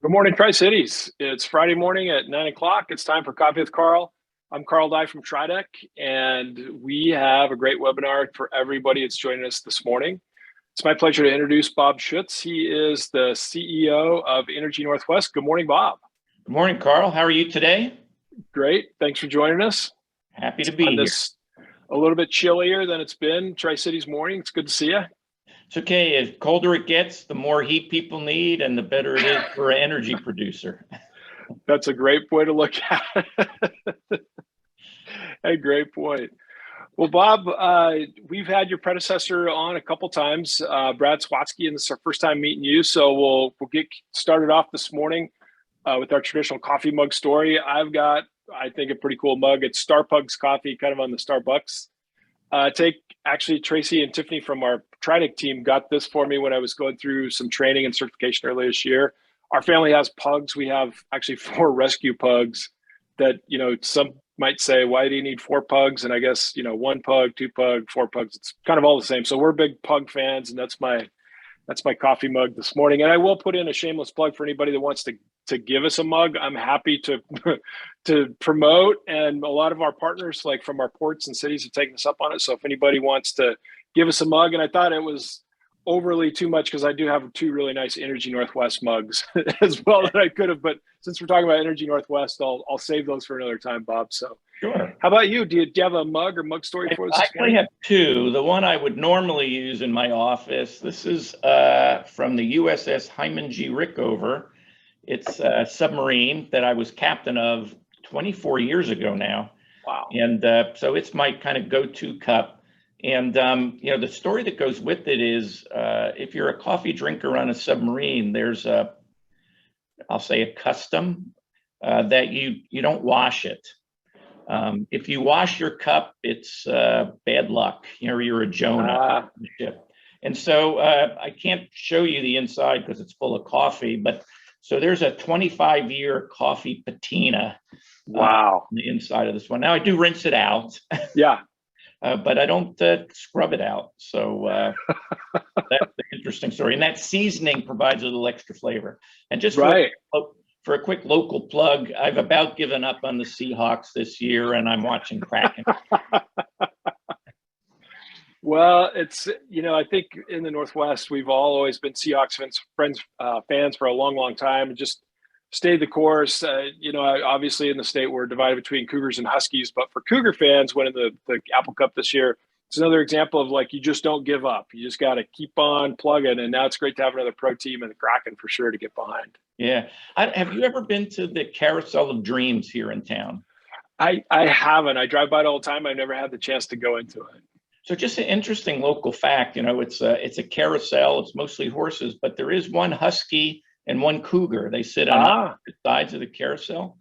Good morning, Tri-Cities. It's Friday morning at 9 o'clock. It's time for Coffee with Karl. I'm Karl Dye from Trideck, and we have a great webinar for everybody that's joining us this morning. It's my pleasure to introduce Bob Schuetz. He is the CEO of Energy Northwest. Good morning, Bob. Good morning, Karl. How are you today? Great. Thanks for joining us. Happy to be here. A little bit chillier than it's been Tri-Cities morning. It's good to see you. It's okay. As colder it gets, the more heat people need and the better it is for an energy producer. That's a great way to look at it. A great point. Well, Bob, we've had your predecessor on a couple times, Brad Swatsky, and this is our first time meeting you. So we'll get started off this morning with our traditional coffee mug story. I've got, I think, a pretty cool mug. It's Starbucks coffee, kind of on the Starbucks. Actually, Tracy and Tiffany from our Trideck team got this for me when I was going through some training and certification earlier this year. Our family has pugs. We have actually 4 rescue pugs that, some might say, why do you need 4 pugs? And I guess, 1 pug, 2 pug, 4 pugs, it's kind of all the same. So we're big pug fans, and that's my coffee mug this morning. And I will put in a shameless plug for anybody that wants to give us a mug. I'm happy to to promote, and a lot of our partners, like from our ports and cities, have taken us up on it. So if anybody wants to give us a mug, and I thought it was overly too much because I do have 2 really nice Energy Northwest mugs as well that I could have, but since we're talking about Energy Northwest, I'll save those for another time, Bob. So sure. How about you? Do you have a mug or mug story for us? I actually have 2. The one I would normally use in my office. This is from the USS Hyman G. Rickover. It's a submarine that I was captain of 24 years ago now. Wow. And so it's my kind of go-to cup. And, the story that goes with it is if you're a coffee drinker on a submarine, there's I'll say a custom that you don't wash it. If you wash your cup, it's bad luck. You're a Jonah. And so I can't show you the inside because it's full of coffee, but so there's a 25-year coffee patina. Wow. On the inside of this one. Now I do rinse it out. Yeah. But I don't scrub it out. So that's the interesting story. And that seasoning provides a little extra flavor. And just for a quick local plug, I've about given up on the Seahawks this year, and I'm watching Kraken. Well, it's, I think in the Northwest, we've all always been Seahawks fans for a long, long time, and just stayed the course. Obviously in the state we're divided between Cougars and Huskies, but for Cougar fans winning the Apple Cup this year, it's another example of you just don't give up. You just got to keep on plugging. And now it's great to have another pro team in the Kraken for sure to get behind. Yeah. Have you ever been to the Carousel of Dreams here in town? I haven't. I drive by it all the time. I've never had the chance to go into it. So just an interesting local fact, it's a carousel. It's mostly horses, but there is one Husky and one Cougar. They sit on opposite sides of the carousel.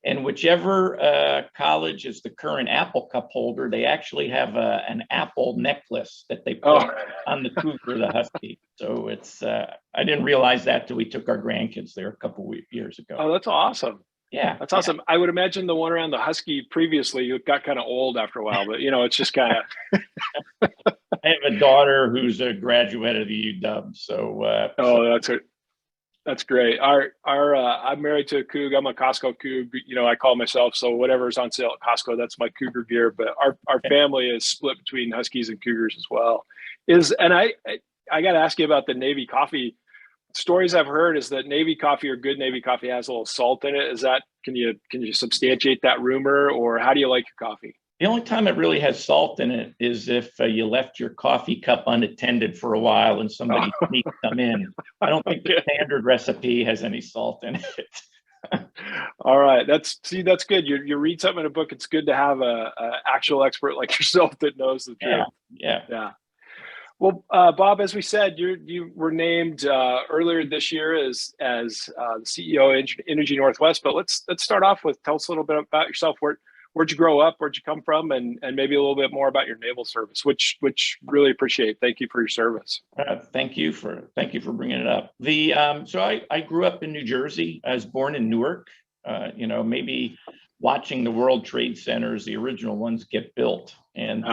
And whichever college is the current Apple Cup holder, they actually have an apple necklace that they put on the Cougar, the Husky. So it's, I didn't realize that till we took our grandkids there a couple of years ago. Oh, that's awesome. Yeah. That's awesome. Yeah. I would imagine the one around the Husky previously, it got kind of old after a while, but it's just kind of. I have a daughter who's a graduate of the UW. So. That's great. I'm married to a Coug. I'm a Costco Coug. I call myself. So whatever's on sale at Costco, that's my Cougar gear. But our family is split between Huskies and Cougars as well. I got to ask you about the Navy coffee. Stories I've heard is that Navy coffee or good Navy coffee has a little salt in it. Can you substantiate that rumor, or how do you like your coffee? The only time it really has salt in it is if you left your coffee cup unattended for a while and somebody sneaked them in. I don't think the standard recipe has any salt in it. All right, that's good. You read something in a book. It's good to have a actual expert like yourself that knows the truth. Yeah. Well, Bob, as we said, you were named earlier this year as the CEO of Energy Northwest. But let's start off with, tell us a little bit about yourself. Where'd you grow up? Where'd you come from? And maybe a little bit more about your naval service, which really appreciate. Thank you for your service. Thank you for bringing it up. So I grew up in New Jersey. I was born in Newark. Maybe watching the World Trade Centers, the original ones, get built, and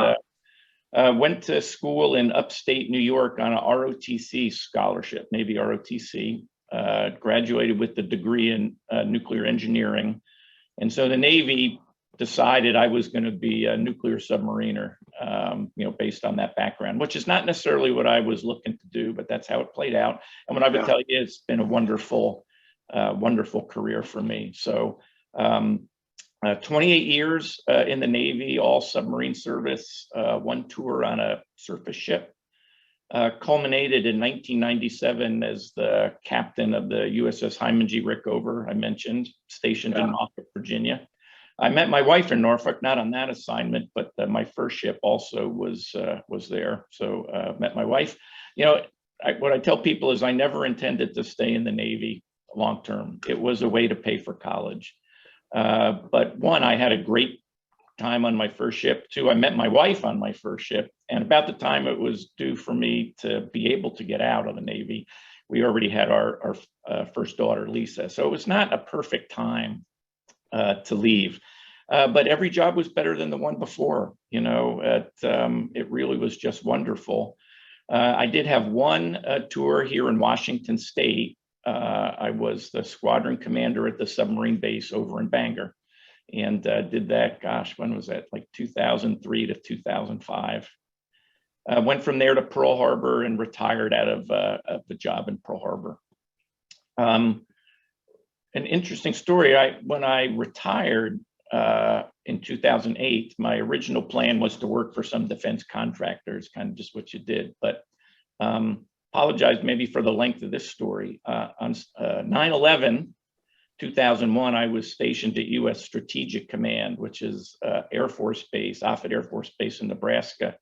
went to school in upstate New York on a ROTC scholarship, Navy ROTC. graduated with the degree in nuclear engineering. And so the Navy decided I was going to be a nuclear submariner, based on that background, which is not necessarily what I was looking to do, but that's how it played out. And what I would tell you, it's been a wonderful, wonderful career for me. So 28 years in the Navy, all submarine service, one tour on a surface ship, culminated in 1997 as the captain of the USS Hyman G. Rickover, I mentioned, stationed in Norfolk, Virginia. I met my wife in Norfolk, not on that assignment, but my first ship also was there. So met my wife. What I tell people is I never intended to stay in the Navy long term. It was a way to pay for college. But one, I had a great time on my first ship. Two, I met my wife on my first ship. And about the time it was due for me to be able to get out of the Navy, we already had our first daughter, Lisa. So it was not a perfect time to leave. But every job was better than the one before. It really was just wonderful. I did have one tour here in Washington State. I was the squadron commander at the submarine base over in Bangor, and did that, gosh, when was that? Like 2003 to 2005. Went from there to Pearl Harbor and retired out of the job in Pearl Harbor. An interesting story, when I retired in 2008, my original plan was to work for some defense contractors, kind of just what you did, but apologize maybe for the length of this story. On 9/11, 2001, I was stationed at U.S. Strategic Command, which is Air Force Base, Offutt Air Force Base in Nebraska,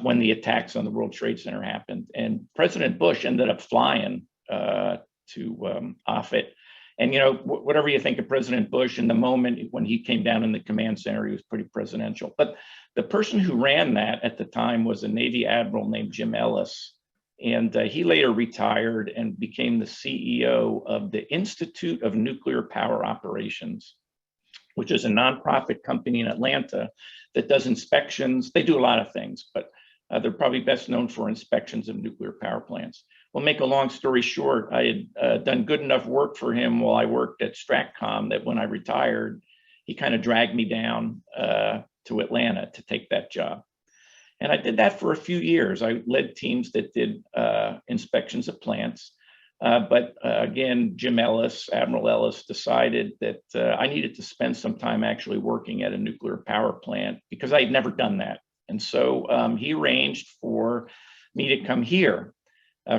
when the attacks on the World Trade Center happened. And President Bush ended up flying to Offutt. And, whatever you think of President Bush, in the moment when he came down in the command center, he was pretty presidential. But the person who ran that at the time was a Navy admiral named Jim Ellis. And he later retired and became the CEO of the Institute of Nuclear Power Operations, which is a nonprofit company in Atlanta that does inspections. They do a lot of things, but they're probably best known for inspections of nuclear power plants. Well, make a long story short, I had done good enough work for him while I worked at Stratcom that when I retired, he kind of dragged me down to Atlanta to take that job. And I did that for a few years. I led teams that did inspections of plants. But again, Jim Ellis, Admiral Ellis, decided that I needed to spend some time actually working at a nuclear power plant because I had never done that. And so he arranged for me to come here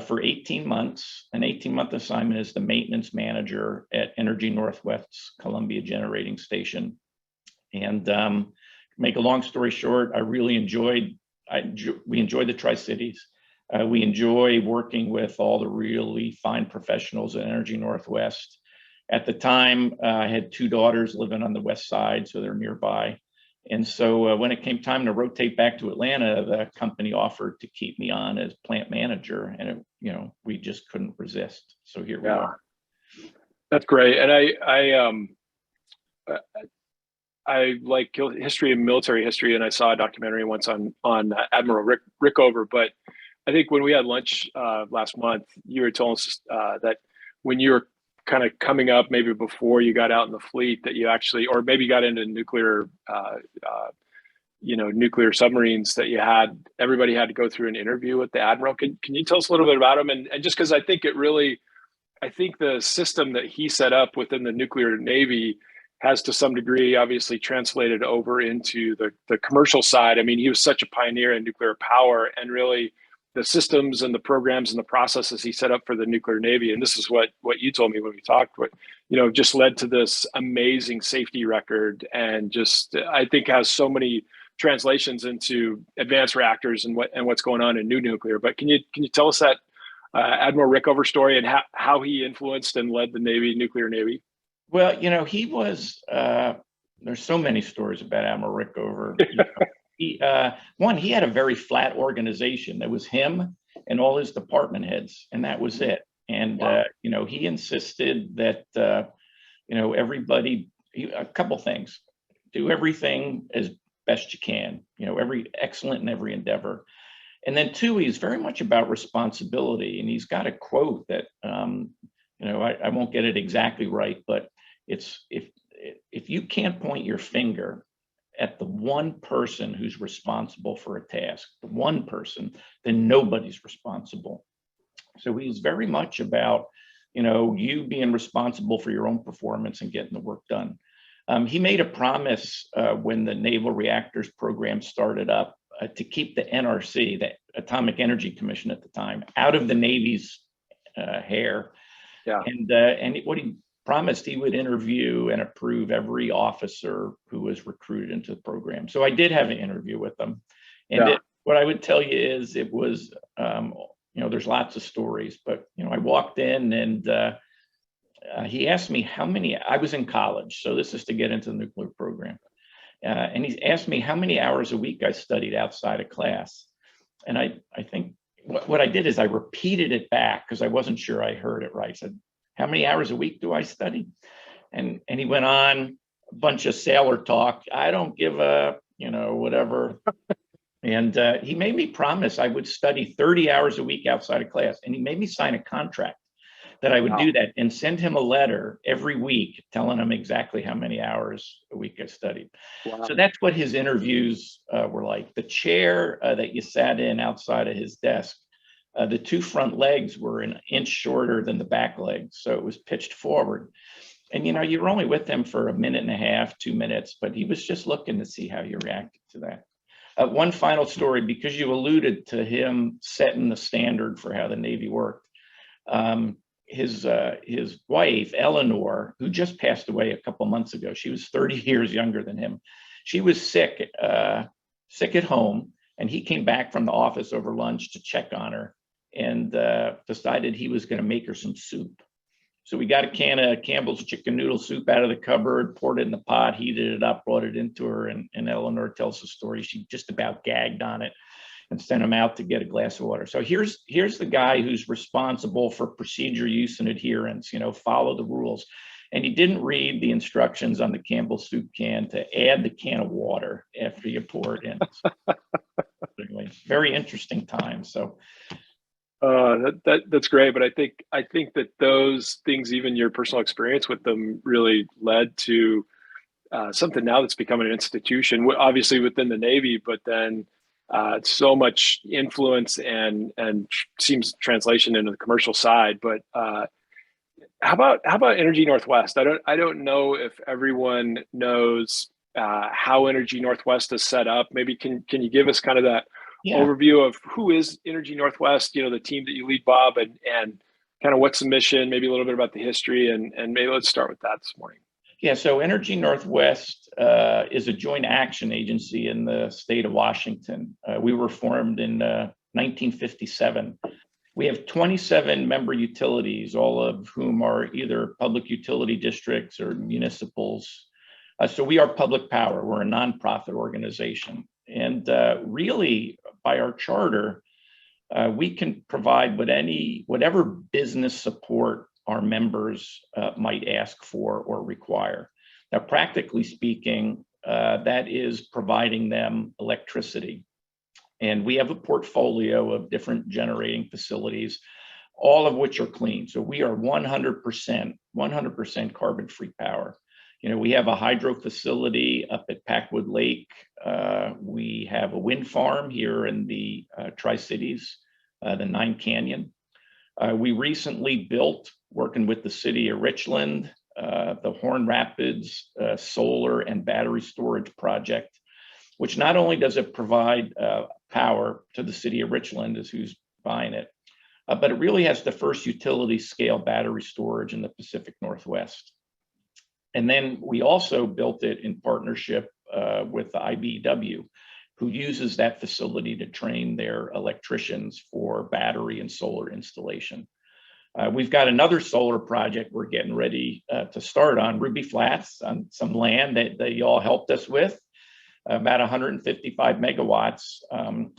for 18 months. An 18-month assignment as the maintenance manager at Energy Northwest's Columbia Generating Station. And make a long story short, I really enjoyed, we enjoyed the Tri-Cities. We enjoy working with all the really fine professionals at Energy Northwest. At the time, I had two daughters living on the west side, so they're nearby. And so when it came time to rotate back to Atlanta, the company offered to keep me on as plant manager, and we just couldn't resist. So here we are. That's great. And I like history and military history, and I saw a documentary once on Admiral Rickover. But I think when we had lunch last month, you were telling us that when you were kind of coming up, maybe before you got out in the fleet, that you actually, or maybe got into nuclear, nuclear submarines, that everybody had to go through an interview with the admiral. Can you tell us a little bit about him? And just because I think the system that he set up within the nuclear Navy has to some degree obviously translated over into the commercial side. I mean, he was such a pioneer in nuclear power, and really the systems and the programs and the processes he set up for the nuclear Navy. And this is what you told me when we talked, just led to this amazing safety record, and just, I think, has so many translations into advanced reactors and what's going on in new nuclear. But can you tell us that Admiral Rickover story and how he influenced and led the nuclear Navy? Well, he was, there's so many stories about Admiral Rickover. He had a very flat organization. There was him and all his department heads, and that was it. And, wow. He insisted that, everybody, a couple things, do everything as best you can, excellent in every endeavor. And then two, he's very much about responsibility. And he's got a quote that I won't get it exactly right, but it's if you can't point your finger at the one person who's responsible for a task, the one person, then nobody's responsible. So he's very much about, you being responsible for your own performance and getting the work done. He made a promise when the Naval Reactors program started up to keep the NRC, the Atomic Energy Commission at the time, out of the Navy's hair. Yeah. And what he promised, he would interview and approve every officer who was recruited into the program. So I did have an interview with them. And what I would tell you is it was, there's lots of stories, but, I walked in and he asked me I was in college. So this is to get into the nuclear program. And he asked me how many hours a week I studied outside of class. And I think what I did is I repeated it back because I wasn't sure I heard it right. I said, how many hours a week do I study? And he went on a bunch of sailor talk. I don't give a, whatever. And he made me promise I would study 30 hours a week outside of class. And he made me sign a contract that I would do that and send him a letter every week telling him exactly how many hours a week I studied. Wow. So that's what his interviews were like. The chair that you sat in outside of his desk, the two front legs were an inch shorter than the back legs. So it was pitched forward. And, you were only with him for a minute and a half, 2 minutes, but he was just looking to see how you reacted to that. One final story, because you alluded to him setting the standard for how the Navy worked. His wife, Eleanor, who just passed away a couple months ago, she was 30 years younger than him. She was sick at home, and he came back from the office over lunch to check on her and decided he was going to make her some soup. So we got a can of Campbell's chicken noodle soup out of the cupboard, poured it in the pot, heated it up, brought it into her, and Eleanor tells the story. She just about gagged on it and sent him out to get a glass of water. So here's the guy who's responsible for procedure, use, and adherence, follow the rules. And he didn't read the instructions on the Campbell soup can to add the can of water after you pour it in. Anyway, very interesting time. So that's great. But I think that those things, even your personal experience with them, really led to something now that's becoming an institution, obviously within the Navy, but then so much influence and seems translation into the commercial side. But how about Energy Northwest? I don't know if everyone knows how Energy Northwest is set up. Maybe can you give us kind of that overview of who is Energy Northwest? The team that you lead, Bob, and kind of what's the mission? Maybe a little bit about the history, and maybe let's start with that this morning. Yeah, so Energy Northwest is a joint action agency in the state of Washington. We were formed in 1957. We have 27 member utilities, all of whom are either public utility districts or municipals. So we are public power. We're a nonprofit organization. And really, by our charter, we can provide whatever business support our members might ask for or require. Now, practically speaking, that is providing them electricity. And we have a portfolio of different generating facilities, all of which are clean. So we are 100% carbon-free power. We have a hydro facility up at Packwood Lake. We have a wind farm here in the Tri-Cities, the Nine Canyon. We recently built, working with the city of Richland, the Horn Rapids solar and battery storage project, which not only does it provide power to the city of Richland, is who's buying it, but it really has the first utility scale battery storage in the Pacific Northwest. And then we also built it in partnership with the IBEW, who uses that facility to train their electricians for battery and solar installation. We've got another solar project we're getting ready to start on Ruby Flats, on some land that y'all helped us with, about 155 megawatts.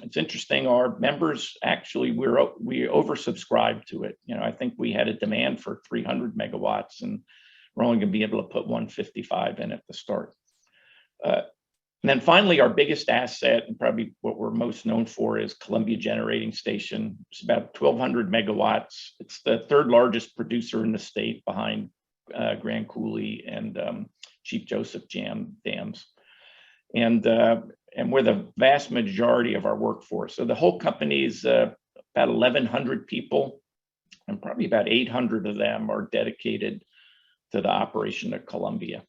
It's interesting, our members, actually, we oversubscribed to it. I think we had a demand for 300 megawatts, and we're only going to be able to put 155 in at the start. And then finally, our biggest asset, and probably what we're most known for, is Columbia Generating Station. It's about 1,200 megawatts. It's the third largest producer in the state, behind Grand Coulee and Chief Joseph dams. And we're the vast majority of our workforce. So the whole company is about 1,100 people, and probably about 800 of them are dedicated to the operation at Columbia.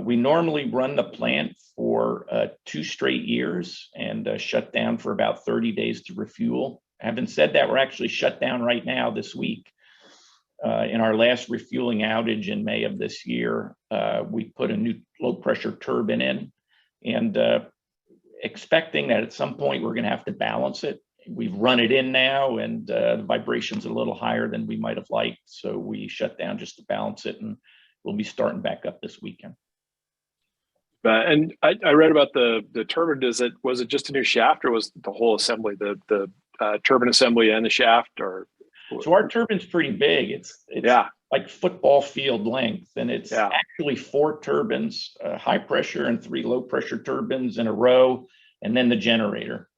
We normally run the plant for 2 straight years and shut down for about 30 days to refuel. Having said that, we're actually shut down right now this week. In our last refueling outage in May of this year, we put a new low pressure turbine in, and expecting that at some point we're going to have to balance it. We've run it in now, and the vibration's a little higher than we might have liked, so we shut down just to balance it, and we'll be starting back up this weekend. And I read about the turbine. Was it just a new shaft, or was the whole assembly, the turbine assembly and the shaft? Or so our turbine's pretty big. It's like football field length, and it's actually 4 turbines, high pressure and 3 low pressure turbines in a row, and then the generator.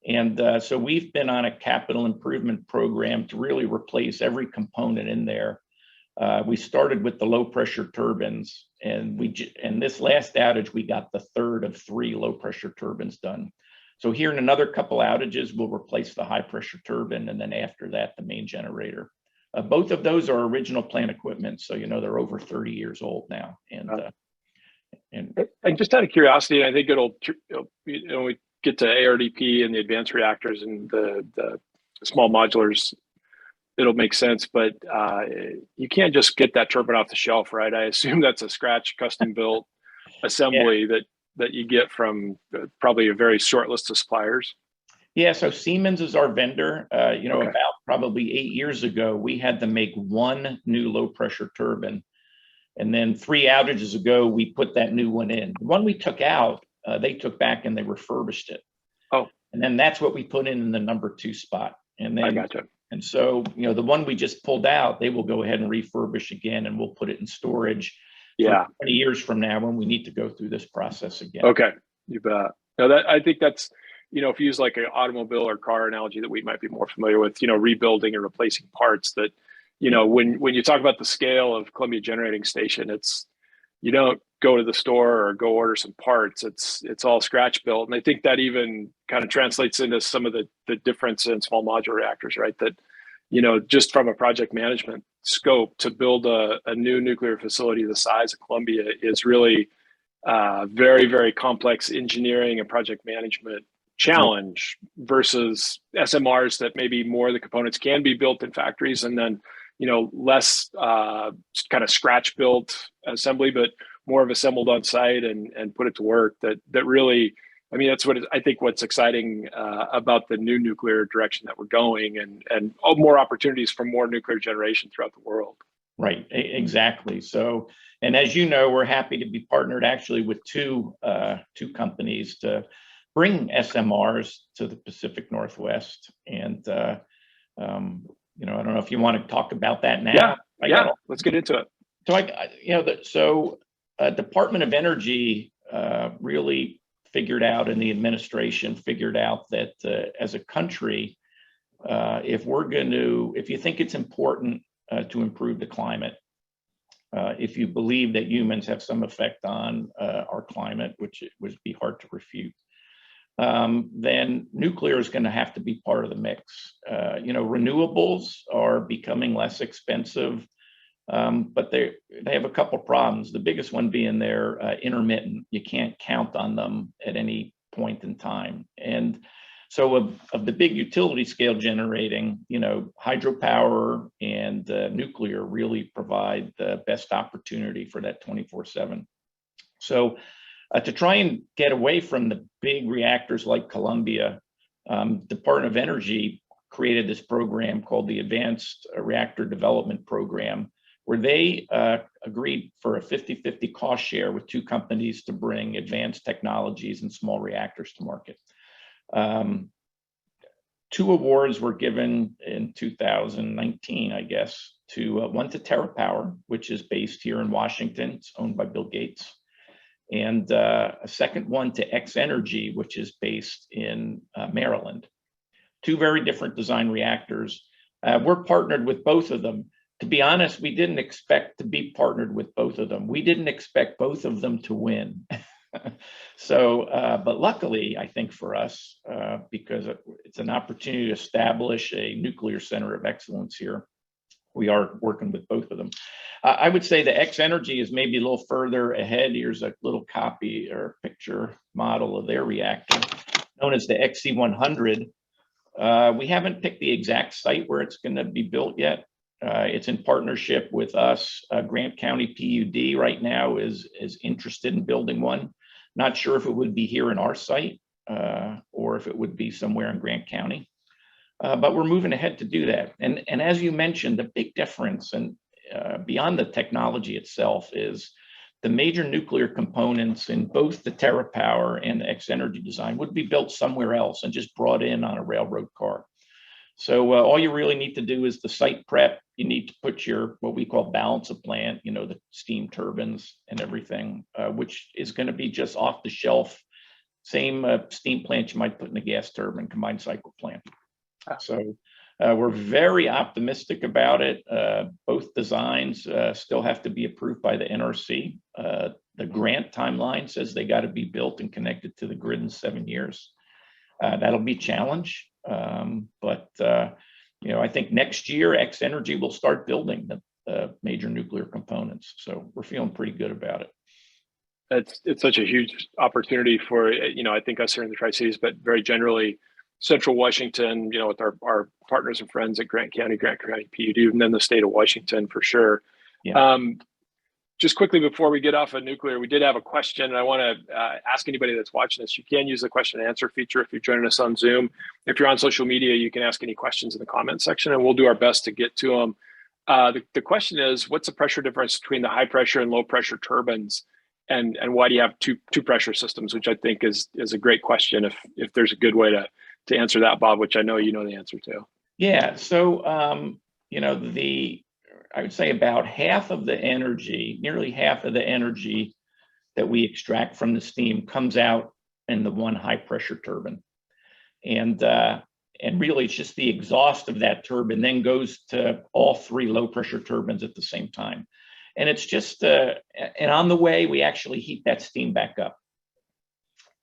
And so we've been on a capital improvement program to really replace every component in there. We started with the low pressure turbines, and this last outage, we got the third of 3 low pressure turbines done. So here in another couple outages, we'll replace the high pressure turbine, and then after that, the main generator. Both of those are original plant equipment, so they're over 30 years old now. And just out of curiosity, I think we get to ARDP and the advanced reactors and the small modulars, it'll make sense, but you can't just get that turbine off the shelf, right? I assume that's a scratch custom built assembly that you get from probably a very short list of suppliers. Yeah, so Siemens is our vendor. About probably 8 years ago, we had to make 1 new low pressure turbine. And then 3 outages ago, we put that new one in. The one we took out, they took back and they refurbished it. Oh. And then that's what we put in the number 2 spot. And then I gotcha. And so, the one we just pulled out, they will go ahead and refurbish again, and we'll put it in storage. Yeah. 20 years from now, when we need to go through this process again. Okay, you bet. Now I think that's, if you use like an automobile or car analogy that we might be more familiar with, rebuilding and replacing parts, that, when you talk about the scale of Columbia Generating Station, you don't go to the store or go order some parts. It's all scratch built. And I think that even kind of translates into some of the difference in small modular reactors, right? That, just from a project management scope, to build a new nuclear facility the size of Columbia is really very, very complex engineering and project management challenge versus SMRs that maybe more of the components can be built in factories, and then, less kind of scratch built assembly, but more of assembled on site and put it to work. That really, that's I think what's exciting about the new nuclear direction that we're going, and more opportunities for more nuclear generation throughout the world. Right, exactly. So, and as you know, we're happy to be partnered actually with two companies to bring SMRs to the Pacific Northwest. And I don't know if you want to talk about that now. Yeah, let's get into it. So Department of Energy really figured out, and the administration figured out that as a country, if you think it's important to improve the climate, if you believe that humans have some effect on our climate, which it would be hard to refute, then nuclear is going to have to be part of the mix. Renewables are becoming less expensive, but they have a couple problems. The biggest one being they're intermittent. You can't count on them at any point in time. And so of the big utility scale generating, hydropower and nuclear really provide the best opportunity for that 24/7. So to try and get away from the big reactors like Columbia, Department of Energy created this program called the Advanced Reactor Development Program, where they agreed for a 50-50 cost share with 2 companies to bring advanced technologies and small reactors to market. 2 awards were given in 2019, I guess, one to TerraPower, which is based here in Washington. It's owned by Bill Gates. and a second one to X-Energy, which is based in Maryland. Two very different design reactors. We're partnered with both of them. To be honest, we didn't expect to be partnered with both of them. We didn't expect both of them to win. So, but luckily, I think for us, because it's an opportunity to establish a nuclear center of excellence here, we are working with both of them. I would say the X-Energy is maybe a little further ahead. Here's a little copy or picture model of their reactor, known as the XC100. We haven't picked the exact site where it's going to be built yet. It's in partnership with us. Grant County PUD right now is interested in building one. Not sure if it would be here in our site or if it would be somewhere in Grant County. But we're moving ahead to do that. And as you mentioned, the big difference and beyond the technology itself is the major nuclear components in both the TerraPower and the X-Energy design would be built somewhere else and just brought in on a railroad car. So all you really need to do is the site prep. You need to put your, what we call balance of plant, you know, the steam turbines and everything, which is going to be just off the shelf, same steam plant you might put in a gas turbine combined cycle plant. So we're very optimistic about it. Both designs still have to be approved by the NRC. The grant timeline says they got to be built and connected to the grid in 7 years. That'll be a challenge. But you know, I think next year X-Energy will start building the major nuclear components. So we're feeling pretty good about it. It's such a huge opportunity for, you know, I think us here in the Tri-Cities, but very generally Central Washington, you know, with our partners and friends at Grant County PUD, and then the state of Washington for sure. Yeah. Just quickly before we get off of nuclear, we did have a question, and I want to ask anybody that's watching this. You can use the question and answer feature if you're joining us on Zoom. If you're on social media, you can ask any questions in the comment section, and we'll do our best to get to them. The question is, what's the pressure difference between the high pressure and low pressure turbines, and why do you have two pressure systems? Which I think is a great question. If there's a good way to answer that, Bob, which I know you know the answer to. Yeah. So you know, I would say about half of the energy, nearly half of the energy that we extract from the steam comes out in the one high pressure turbine. And really it's just the exhaust of that turbine then goes to all three low pressure turbines at the same time. And it's just, and on the way, we actually heat that steam back up.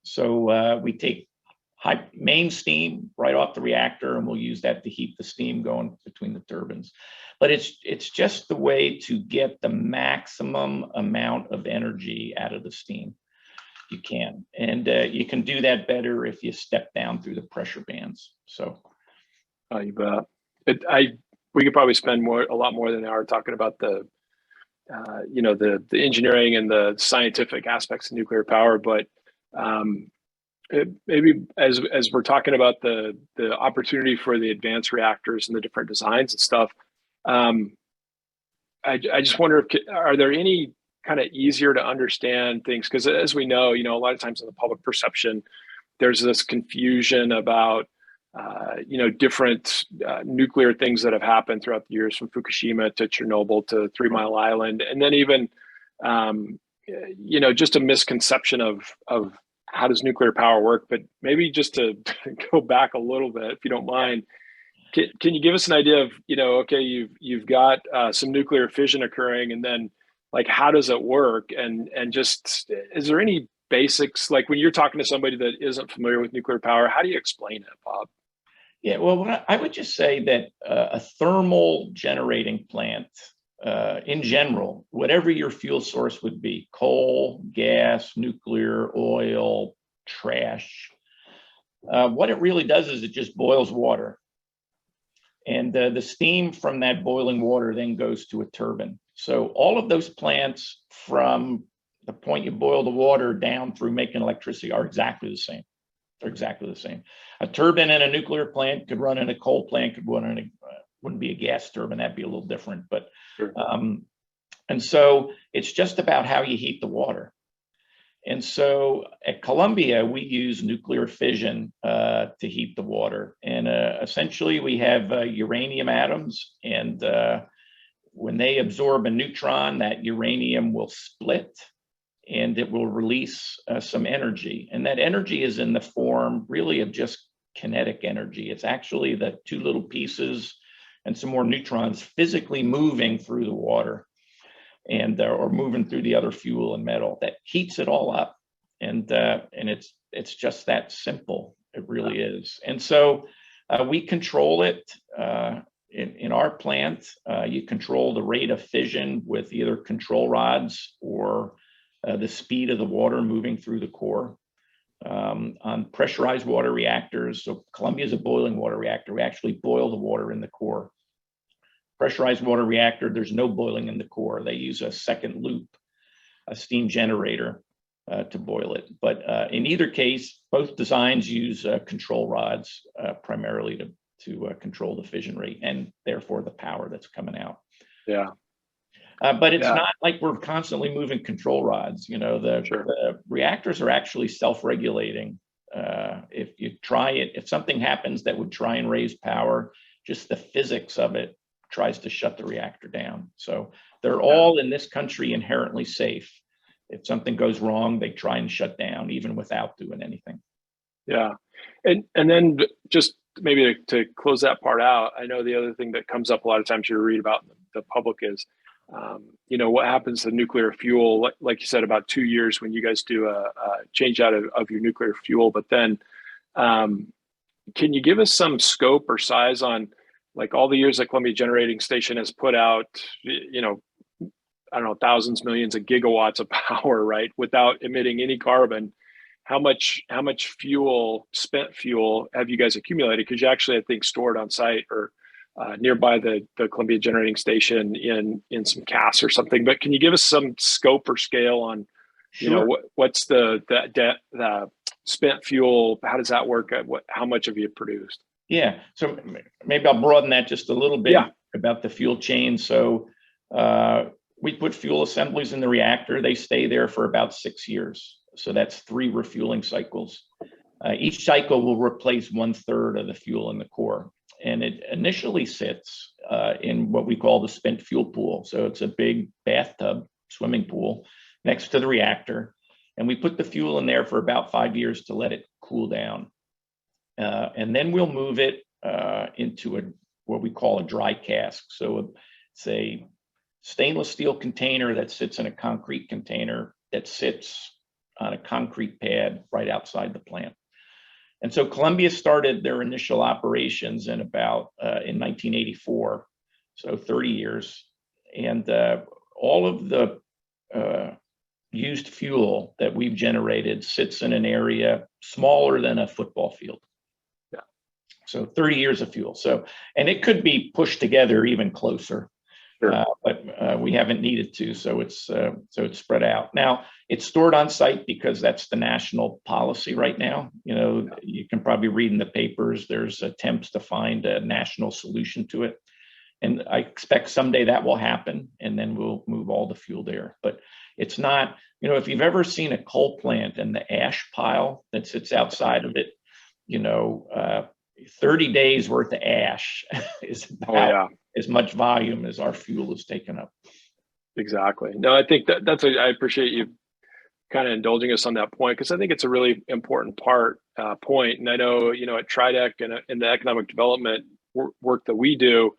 So we take main steam right off the reactor, and we'll use that to heat the steam going between the turbines. But it's just the way to get the maximum amount of energy out of the steam you can. And you can do that better if you step down through the pressure bands. So you bet. We could probably spend a lot more than an hour talking about the you know, the engineering and the scientific aspects of nuclear power, but maybe as we're talking about the opportunity for the advanced reactors and the different designs and stuff, I just wonder are there any kind of easier to understand things? Because as we know, you know, a lot of times in the public perception, there's this confusion about you know, different nuclear things that have happened throughout the years, from Fukushima to Chernobyl to 3 Mile Island, and then even you know, just a misconception of how does nuclear power work. But maybe just to go back a little bit, if you don't mind, can you give us an idea of, you know, okay, you've got some nuclear fission occurring, and then like how does it work, and just is there any basics, like when you're talking to somebody that isn't familiar with nuclear power, how do you explain it, Bob? Yeah, well, I would just say that a thermal generating plant, in general, whatever your fuel source would be, coal, gas, nuclear, oil, trash, what it really does is it just boils water. And the steam from that boiling water then goes to a turbine. So all of those plants, from the point you boil the water down through making electricity, are exactly the same. They're exactly the same. A turbine in a nuclear plant could run in a coal plant, could run in a, wouldn't be a gas turbine, that'd be a little different. But sure. And so it's just about how you heat the water. And so at Columbia, we use nuclear fission to heat the water. And essentially we have uranium atoms, and when they absorb a neutron, that uranium will split and it will release some energy. And that energy is in the form really of just kinetic energy. It's actually the two little pieces and some more neutrons physically moving through the water and or moving through the other fuel and metal that heats it all up. And it's just that simple. It really is. And so we control it in our plant. You control the rate of fission with either control rods or the speed of the water moving through the core. On pressurized water reactors, so Columbia is a boiling water reactor. We actually boil the water in the core. Pressurized water reactor, there's no boiling in the core. They use a second loop, a steam generator to boil it. But in either case, both designs use control rods primarily to control the fission rate and therefore the power that's coming out. Yeah. But it's not like we're constantly moving control rods. You know, the reactors are actually self-regulating. If you try it, if something happens that would try and raise power, just the physics of it tries to shut the reactor down. So they're all in this country inherently safe. If something goes wrong, they try and shut down even without doing anything. Yeah. And then just maybe to close that part out, I know the other thing that comes up a lot of times you read about in the public is, you know, what happens to nuclear fuel, like you said, about 2 years when you guys do a change out of your nuclear fuel. But then can you give us some scope or size on like all the years that Columbia Generating Station has put out, you know, I don't know, thousands, millions of gigawatts of power, right? Without emitting any carbon. How much fuel, spent fuel, have you guys accumulated? Because you actually, I think, stored on site or nearby the Columbia Generating Station in some casks or something. But can you give us some scope or scale on, you know, what's the spent fuel? How does that work? How much have you produced? Yeah, so maybe I'll broaden that just a little bit about the fuel chain. So we put fuel assemblies in the reactor. They stay there for about 6 years. So that's 3 refueling cycles. Each cycle will replace 1/3 of the fuel in the core. And it initially sits in what we call the spent fuel pool. So it's a big bathtub, swimming pool next to the reactor. And we put the fuel in there for about 5 years to let it cool down. And then we'll move it into what we call a dry cask. So it's a stainless steel container that sits in a concrete container that sits on a concrete pad right outside the plant. And so Columbia started their initial operations in 1984, so 30 years. And all of the used fuel that we've generated sits in an area smaller than a football field. Yeah. So 30 years of fuel. So, and it could be pushed together even closer. Sure. But we haven't needed to, so it's spread out. Now it's stored on site because that's the national policy right now. You know, you can probably read in the papers. There's attempts to find a national solution to it, and I expect someday that will happen, and then we'll move all the fuel there. But it's not, you know, if you've ever seen a coal plant and the ash pile that sits outside of it, you know, 30 days worth of ash is about as much volume as our fuel is taken up. Exactly. No, I think I appreciate you kind of indulging us on that point, because I think it's a really important point. And I know, you know, at Tridec and in the economic development work that we do,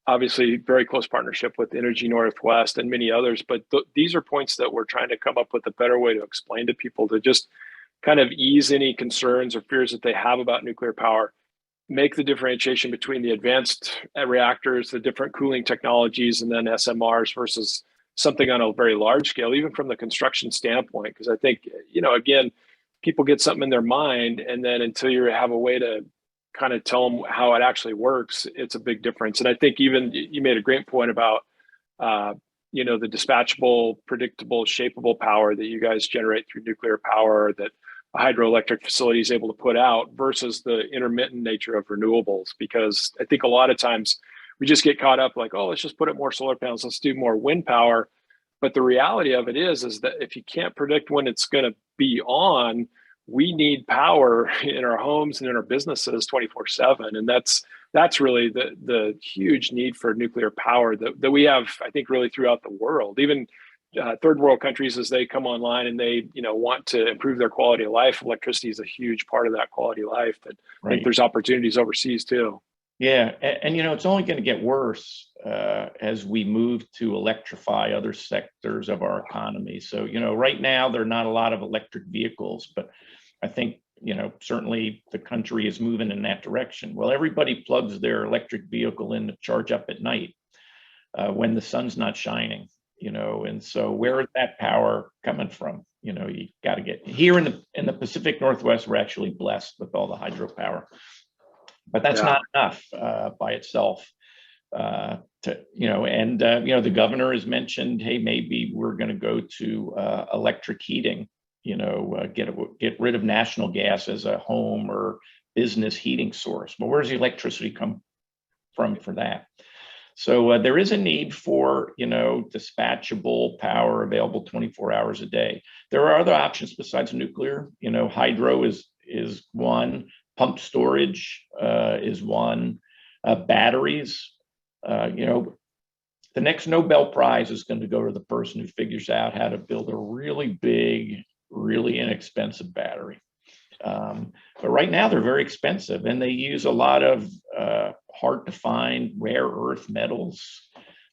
obviously very close partnership with Energy Northwest and many others, but these are points that we're trying to come up with a better way to explain to people to just kind of ease any concerns or fears that they have about nuclear power. Make the differentiation between the advanced reactors, the different cooling technologies, and then SMRs versus something on a very large scale, even from the construction standpoint. Because I think, you know, again, people get something in their mind, and then until you have a way to kind of tell them how it actually works, it's a big difference. And I think even you made a great point about, you know, the dispatchable, predictable, shapeable power that you guys generate through nuclear power that a hydroelectric facility is able to put out versus the intermittent nature of renewables. Because I think a lot of times we just get caught up like, oh, let's just put up more solar panels, let's do more wind power. But the reality of it is that if you can't predict when it's going to be on, we need power in our homes and in our businesses 24/7. And that's really the huge need for nuclear power that we have, I think, really throughout the world. Even third world countries, as they come online and they, want to improve their quality of life, electricity is a huge part of that quality of life. That I think there's opportunities overseas too. Yeah, and it's only going to get worse as we move to electrify other sectors of our economy. So, right now there are not a lot of electric vehicles, but I think, certainly the country is moving in that direction. Well, everybody plugs their electric vehicle in to charge up at night when the sun's not shining, and so where is that power coming from? You got to get here in the Pacific Northwest. We're actually blessed with all the hydropower. But that's not enough by itself. The governor has mentioned, hey, maybe we're going to go to electric heating. Get rid of natural gas as a home or business heating source. But where does the electricity come from for that? So there is a need for dispatchable power available 24 hours a day. There are other options besides nuclear. Hydro is one. Pump storage is one. Batteries, the next Nobel Prize is going to go to the person who figures out how to build a really big, really inexpensive battery. But right now they're very expensive, and they use a lot of hard to find rare earth metals.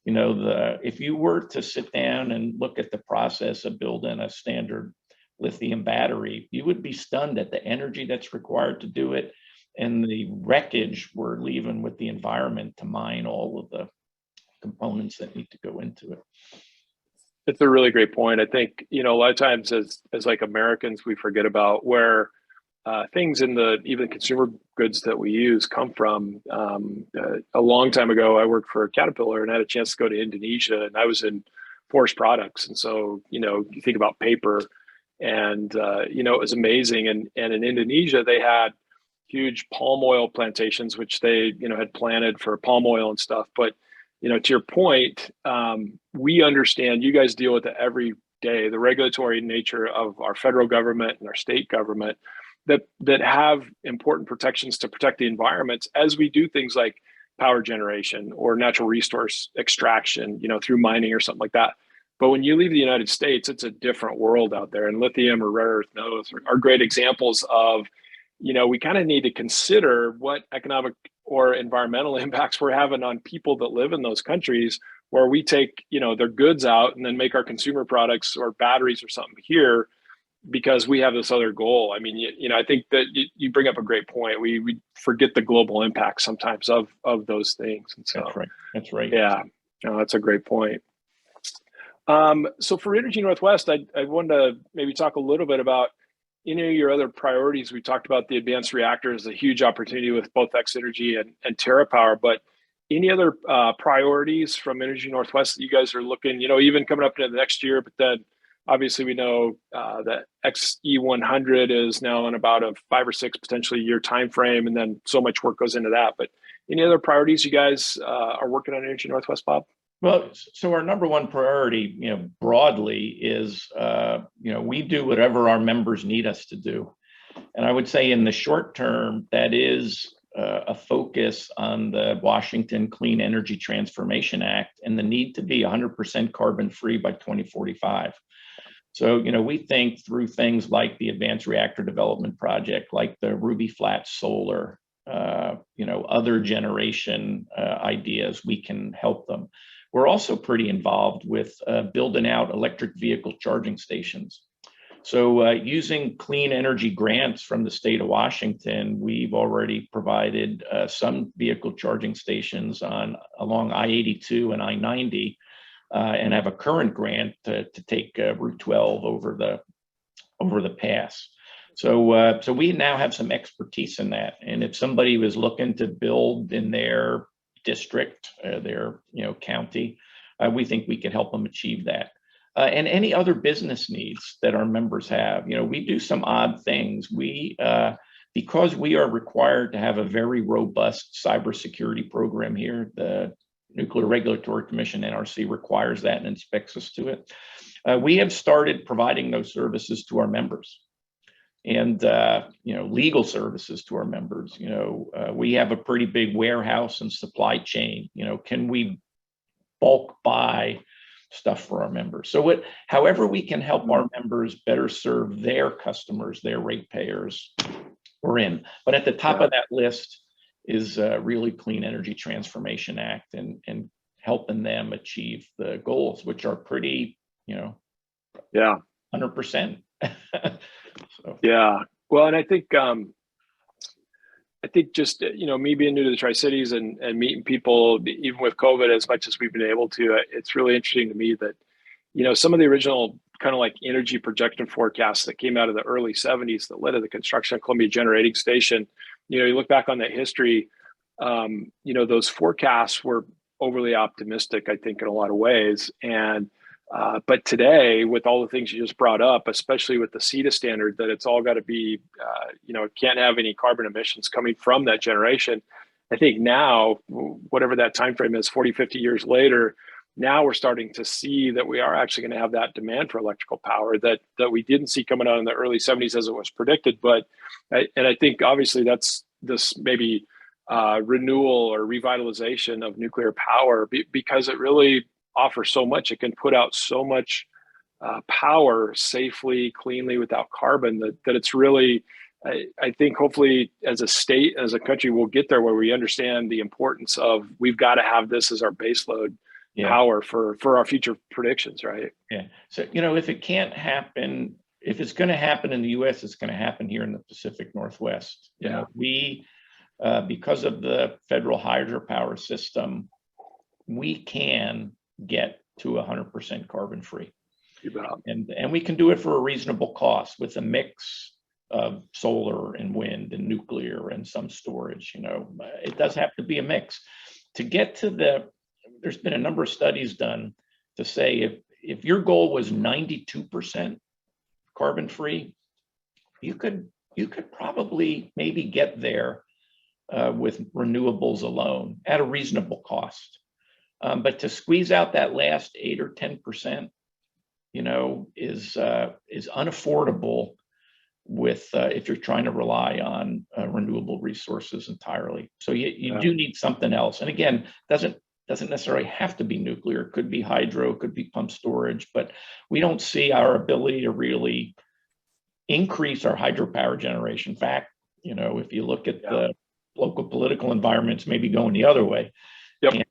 If you were to sit down and look at the process of building a standard lithium battery, you would be stunned at the energy that's required to do it and the wreckage we're leaving with the environment to mine all of the components that need to go into it. It's a really great point. I think, a lot of times as like Americans, we forget about where things in the even consumer goods that we use come from. A long time ago, I worked for Caterpillar and I had a chance to go to Indonesia, and I was in forest products. And so, you think about paper. And, it was amazing. And in Indonesia, they had huge palm oil plantations, which they, had planted for palm oil and stuff. But, to your point, we understand, you guys deal with it every day, the regulatory nature of our federal government and our state government that have important protections to protect the environment as we do things like power generation or natural resource extraction, through mining or something like that. But when you leave the United States, it's a different world out there. And lithium or rare earth metals are great examples of, we kind of need to consider what economic or environmental impacts we're having on people that live in those countries, where we take, their goods out and then make our consumer products or batteries or something here because we have this other goal. I mean, I think that you bring up a great point. We forget the global impact sometimes of those things. And so That's right. Yeah, no, that's a great point. So for Energy Northwest, I wanted to maybe talk a little bit about, your other priorities. We talked about the advanced reactors, a huge opportunity with both X-Energy and TerraPower, but any other priorities from Energy Northwest that you guys are looking, even coming up into the next year? But then obviously we know that XE100 is now in about a 5 or 6 potentially year time frame, and then so much work goes into that. But any other priorities you guys are working on Energy Northwest, Bob? Well, so our number one priority, broadly is, we do whatever our members need us to do. And I would say in the short term, that is a focus on the Washington Clean Energy Transformation Act and the need to be 100% carbon free by 2045. So, we think through things like the Advanced Reactor Development Project, like the Ruby Flat Solar, other generation ideas, we can help them. We're also pretty involved with building out electric vehicle charging stations. So using clean energy grants from the state of Washington, we've already provided some vehicle charging stations along I-82 and I-90, and have a current grant to take Route 12 over the pass. So we now have some expertise in that. And if somebody was looking to build in their district, their county, we think we can help them achieve that. And any other business needs that our members have. We do some odd things. Because we are required to have a very robust cybersecurity program here, the Nuclear Regulatory Commission, NRC, requires that and inspects us to it. We have started providing those services to our members. And legal services to our members. We have a pretty big warehouse and supply chain. Can we bulk buy stuff for our members. So however we can help our members better serve their customers, their ratepayers, we're in. But at the top of that list is really Clean Energy Transformation Act and helping them achieve the goals, which are pretty, 100%. So. Yeah. Well, and I think just, me being new to the Tri-Cities and meeting people, even with COVID, as much as we've been able to, it's really interesting to me that, some of the original kind of like energy projection forecasts that came out of the early 70s that led to the construction of Columbia Generating Station, you look back on that history, those forecasts were overly optimistic, I think, in a lot of ways. And but today, with all the things you just brought up, especially with the CETA standard, that it's all got to be, it can't have any carbon emissions coming from that generation. I think now, whatever that time frame is, 40, 50 years later, now we're starting to see that we are actually going to have that demand for electrical power that we didn't see coming out in the early 70s as it was predicted. But I think obviously that's this maybe renewal or revitalization of nuclear power because it really offers so much. It can put out so much power safely, cleanly, without carbon that it's really, I think hopefully as a state, as a country, we'll get there where we understand the importance of we've got to have this as our baseload power for our future predictions, right? Yeah. So, if it can't happen, if it's going to happen in the US, it's going to happen here in the Pacific Northwest. We, because of the federal hydropower system, we can get to 100% carbon free. And we can do it for a reasonable cost with a mix of solar and wind and nuclear and some storage. It does have to be a mix. To get to there's been a number of studies done to say if your goal was 92% carbon free, you could probably maybe get there with renewables alone at a reasonable cost. But to squeeze out that last 8 or 10%, is unaffordable with if you're trying to rely on renewable resources entirely. So you do need something else. And again, doesn't necessarily have to be nuclear. It could be hydro, could be pump storage, but we don't see our ability to really increase our hydropower generation. In fact, if you look at the local political environments, maybe going the other way. And,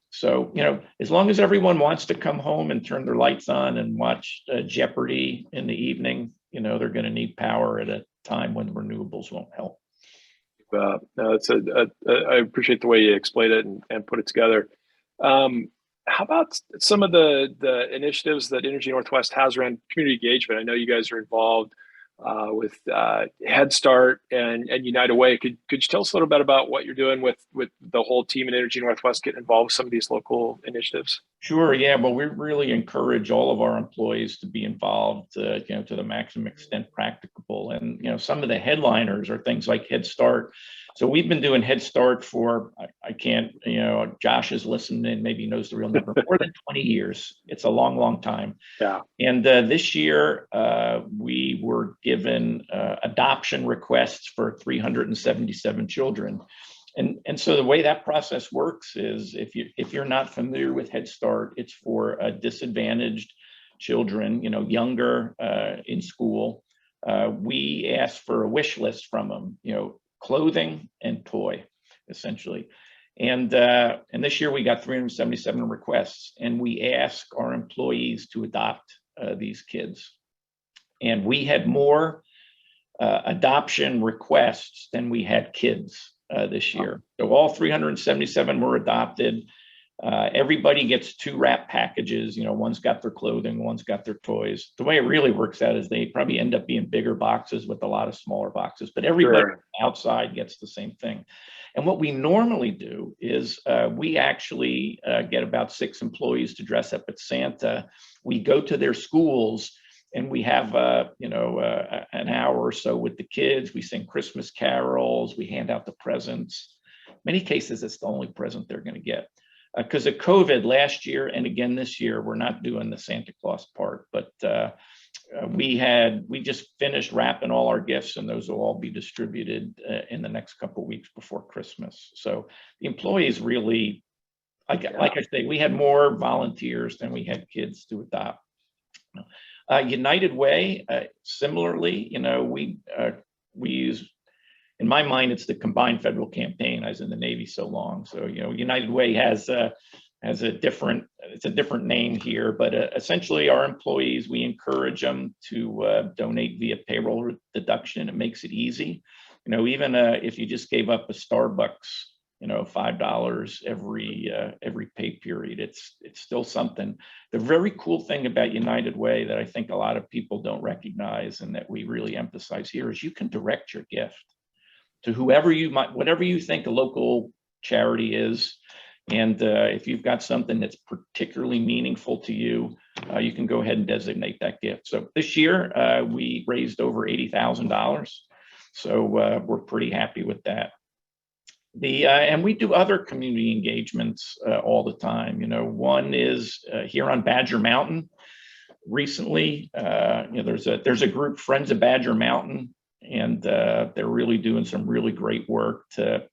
so, as long as everyone wants to come home and turn their lights on and watch Jeopardy in the evening, they're going to need power at a time when renewables won't help. No, I appreciate the way you explained it and put it together. How about some of the initiatives that Energy Northwest has around community engagement? I know you guys are involved with Head Start and United Way. Could you tell us a little bit about what you're doing with the whole team in Energy Northwest getting involved with some of these local initiatives? Sure. Yeah. Well, we really encourage all of our employees to be involved, to the maximum extent practicable. And, some of the headliners are things like Head Start. So we've been doing Head Start for, I can't, Josh is listening, maybe knows the real number, more than 20 years. It's a long, long time. Yeah. And this year, we were given adoption requests for 377 children. And so the way that process works is if you're not familiar with Head Start, it's for disadvantaged children, younger in school. We ask for a wish list from them, clothing and toy, essentially. And this year we got 377 requests, and we ask our employees to adopt these kids. And we had more adoption requests than we had kids this year. So all 377 were adopted. Everybody gets 2 wrap packages. One's got their clothing, one's got their toys. The way it really works out is they probably end up being bigger boxes with a lot of smaller boxes, but everybody outside gets the same thing. And what we normally do is we actually get about 6 employees to dress up as Santa. We go to their schools and we have an hour or so with the kids. We sing Christmas carols. We hand out the presents. In many cases, it's the only present they're going to get. Because of COVID last year and again this year, we're not doing the Santa Claus part, but we just finished wrapping all our gifts, and those will all be distributed in the next couple of weeks before Christmas. So the employees really Like I say, we had more volunteers than we had kids to adopt. United Way, similarly, we use, in my mind, it's the combined federal campaign. I was in the Navy so long, so United Way has a different name here, but essentially our employees, we encourage them to donate via payroll deduction. It makes it easy. Even if you just gave up a Starbucks, $5 every pay period, it's still something. The very cool thing about United Way that I think a lot of people don't recognize and that we really emphasize here is you can direct your gift to whatever you think a local charity is. And if you've got something that's particularly meaningful to you, you can go ahead and designate that gift. So this year we raised over $80,000. So we're pretty happy with that. And we do other community engagements all the time. One is here on Badger Mountain. Recently, there's a group, Friends of Badger Mountain, and they're really doing some really great work to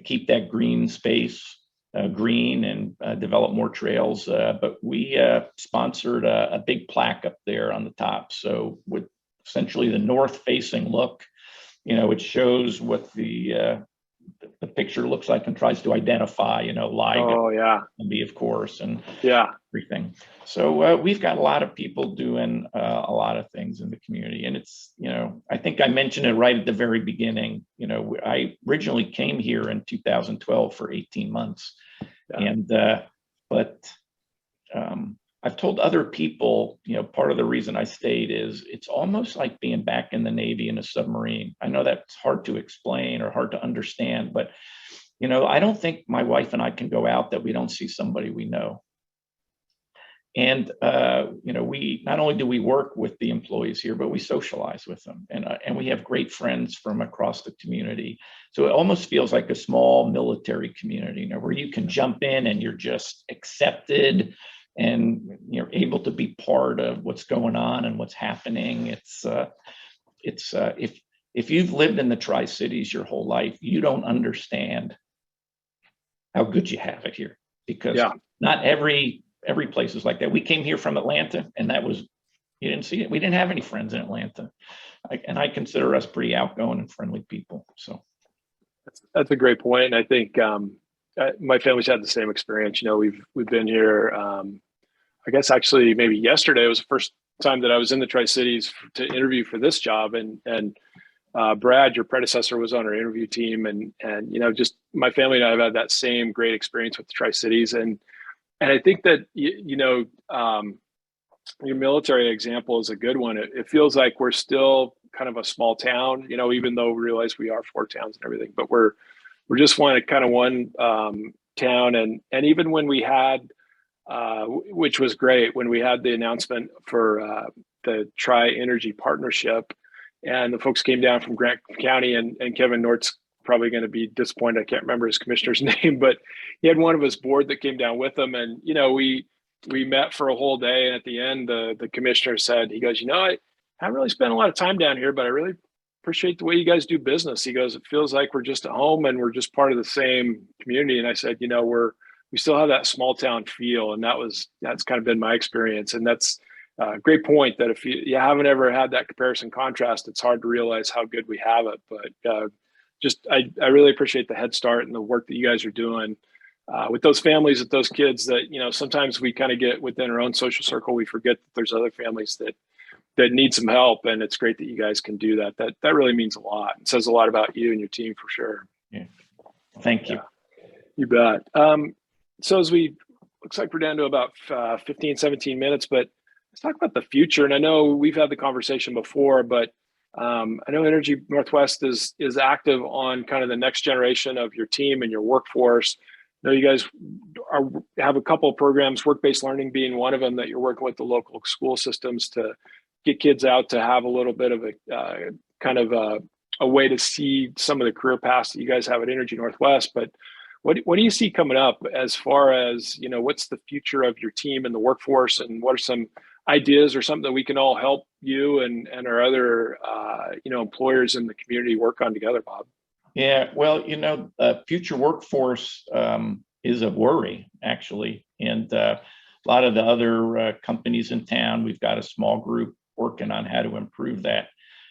keep that green space green and develop more trails. But we sponsored a big plaque up there on the top. So with essentially the north-facing look, it shows what the picture looks like and tries to identify, LIGO, of course, and everything. So we've got a lot of people doing a lot of things in the community, and it's, I think I mentioned it right at the very beginning. I originally came here in 2012 for 18 months, and but I've told other people, part of the reason I stayed is it's almost like being back in the Navy in a submarine. I know that's hard to explain or hard to understand, but, I don't think my wife and I can go out that we don't see somebody we know. And, we not only do we work with the employees here, but we socialize with them. And we have great friends from across the community. So it almost feels like a small military community, where you can jump in and you're just accepted and you're able to be part of what's going on and what's happening. If you've lived in the Tri-Cities your whole life, you don't understand how good you have it here, because not every place is like that. We came here from Atlanta, and you didn't see it. We didn't have any friends in Atlanta, and I consider us pretty outgoing and friendly people. So that's a great point. And I think my family's had the same experience. We've been here. I guess actually maybe yesterday was the first time that I was in the Tri-Cities to interview for this job, and Brad, your predecessor, was on our interview team, and just my family and I have had that same great experience with the Tri-Cities, and I think that your military example is a good one. It feels like we're still kind of a small town, even though we realize we are 4 towns and everything, but we're just one town, and even when we had, which was great, when we had the announcement for the Tri-Energy partnership, and the folks came down from Grant County, and Kevin Nort's probably going to be disappointed. I can't remember his commissioner's name, but he had one of his board that came down with him, and we met for a whole day, and at the end, the commissioner said, he goes, I haven't really spent a lot of time down here, but I really appreciate the way you guys do business. He goes, it feels like we're just at home and we're just part of the same community. And I said, we still have that small town feel, and that's kind of been my experience. And that's a great point, that if you haven't ever had that comparison contrast, it's hard to realize how good we have it. But I really appreciate the head start and the work that you guys are doing with those families, with those kids that, sometimes we kind of get within our own social circle. We forget that there's other families that need some help. And it's great that you guys can do that. That really means a lot. It says a lot about you and your team, for sure. Yeah. Thank you. You bet. So looks like we're down to about 15, 17 minutes, but let's talk about the future. And I know we've had the conversation before, but I know Energy Northwest is active on kind of the next generation of your team and your workforce. I know you guys have a couple of programs, work-based learning being one of them, that you're working with the local school systems to get kids out to have a little bit of a way to see some of the career paths that you guys have at Energy Northwest. But what do you see coming up as far as, what's the future of your team and the workforce, and what are some ideas or something that we can all help you and our other, employers in the community work on together, Bob? Yeah, well, future workforce, is a worry, actually. And a lot of the other companies in town, we've got a small group working on how to improve that.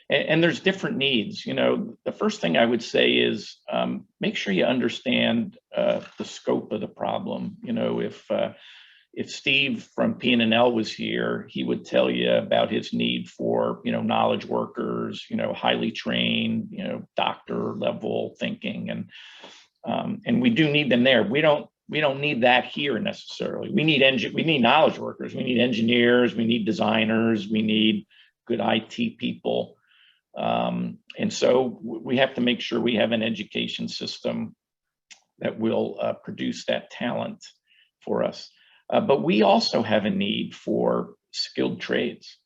And there's different needs. You know, the first thing I would say is make sure you understand the scope of the problem. You know, if Steve from P&L was here, he would tell you about his need for, you know, knowledge workers, you know, highly trained, you know, doctor level thinking, and we do need them there. We don't need that here necessarily. We need knowledge workers, we need engineers, we need designers, we need good IT people. And so we have to make sure we have an education system that will produce that talent for us. But we also have a need for skilled trades,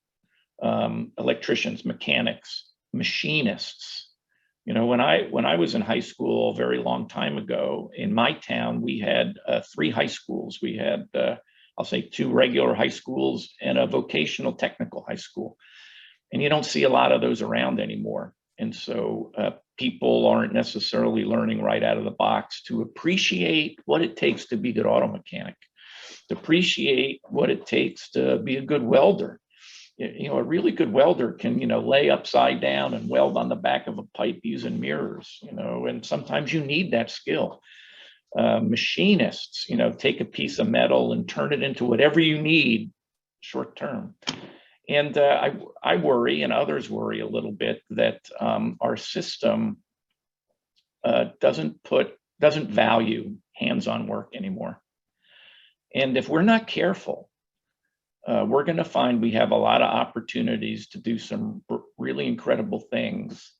electricians, mechanics, machinists. You know, when I was in high school a very long time ago, in my town, we had 3 high schools. We had, I'll say, 2 regular high schools and a vocational technical high school. And you don't see a lot of those around anymore. And so people aren't necessarily learning right out of the box to appreciate what it takes to be a good auto mechanic, to appreciate what it takes to be a good welder. You know, a really good welder can, you know, lay upside down and weld on the back of a pipe using mirrors, you know, and sometimes you need that skill. Machinists, you know, take a piece of metal and turn it into whatever you need short term. And I worry, and others worry a little bit, that our system doesn't value hands-on work anymore. And if we're not careful, we're going to find we have a lot of opportunities to do some really incredible things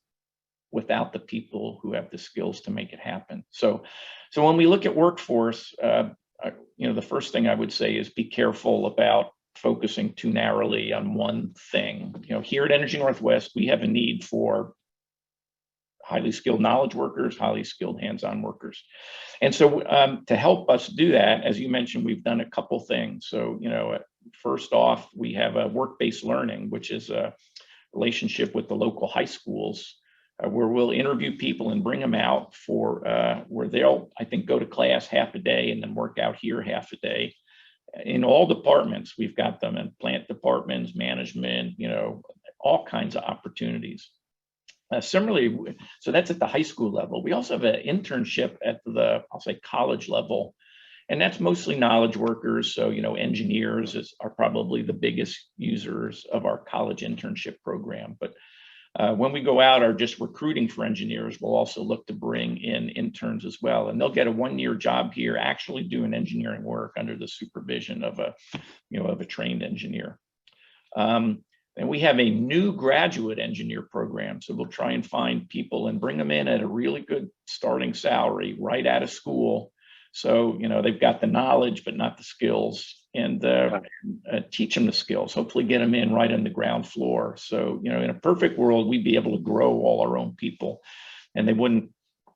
without the people who have the skills to make it happen. So when we look at workforce, you know, the first thing I would say is be careful about focusing too narrowly on one thing. You know, here at Energy Northwest, we have a need for highly skilled knowledge workers, highly skilled hands-on workers. And so to help us do that, as you mentioned, we've done a couple things. So, you know, first off, we have a work-based learning, which is a relationship with the local high schools, where we'll interview people and bring them out for where they'll, I think, go to class half a day and then work out here half a day. In all departments, we've got them in plant departments, management, you know, all kinds of opportunities. Similarly, so that's at the high school level. We also have an internship at the, I'll say, college level, and that's mostly knowledge workers. So, you know, engineers are probably the biggest users of our college internship program. But when we go out or just recruiting for engineers, we'll also look to bring in interns as well. And they'll get a 1-year job here, actually doing engineering work under the supervision of a, you know, of a trained engineer. And we have a new graduate engineer program. So we'll try and find people and bring them in at a really good starting salary right out of school. So, you know, they've got the knowledge, but not the skills, and teach them the skills, hopefully get them in right on the ground floor. So, you know, in a perfect world, we'd be able to grow all our own people and they wouldn't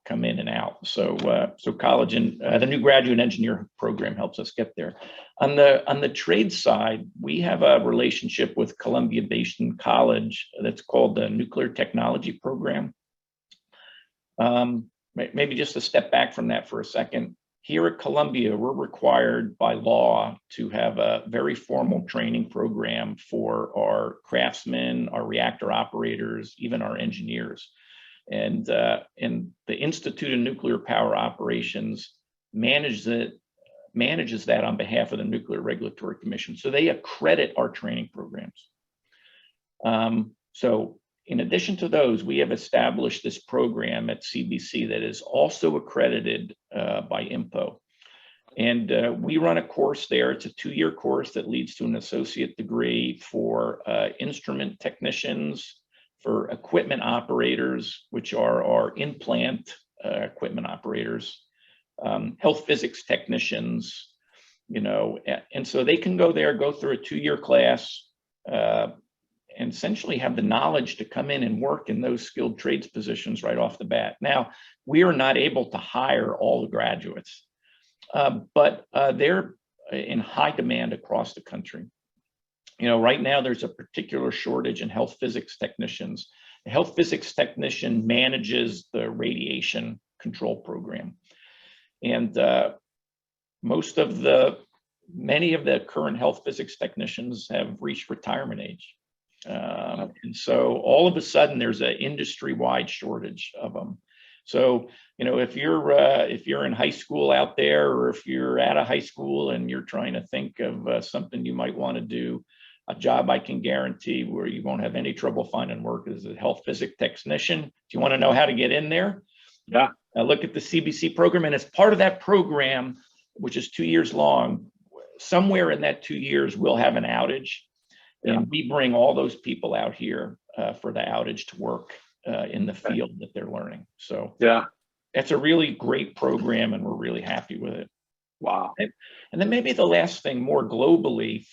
come in and out. So, so college and the new graduate engineer program helps us get there. On the trade side, we have a relationship with Columbia Basin College that's called the Nuclear Technology Program. Maybe just a step back from that for a second. Here at Columbia, we're required by law to have a very formal training program for our craftsmen, our reactor operators, even our engineers. And the Institute of Nuclear Power Operations manages that on behalf of the Nuclear Regulatory Commission. So they accredit our training programs. So in addition to those, we have established this program at CBC that is also accredited by IMPO. And we run a course there. It's a 2-year course that leads to an associate degree for instrument technicians, for equipment operators, which are our in-plant equipment operators, health physics technicians, you know, and so they can go there, go through a 2-year class, and essentially have the knowledge to come in and work in those skilled trades positions right off the bat. Now, we are not able to hire all the graduates, but they're in high demand across the country. You know, right now there's a particular shortage in health physics technicians. The health physics technician manages the radiation control program. And many of the current health physics technicians have reached retirement age. And so all of a sudden there's an industry-wide shortage of them. So, if you're in high school out there, or if you're out of high school and you're trying to think of something you might want to do, a job I can guarantee where you won't have any trouble finding work is a health physics technician. Do you want to know how to get in there? Yeah. Look at the CBC program, and as part of that program, which is 2 years long, somewhere in that 2 years, we'll have an outage. Yeah. And we bring all those people out here for the outage to work in the field that they're learning. So yeah, it's a really great program, and we're really happy with it. Wow. And then maybe the last thing, more globally,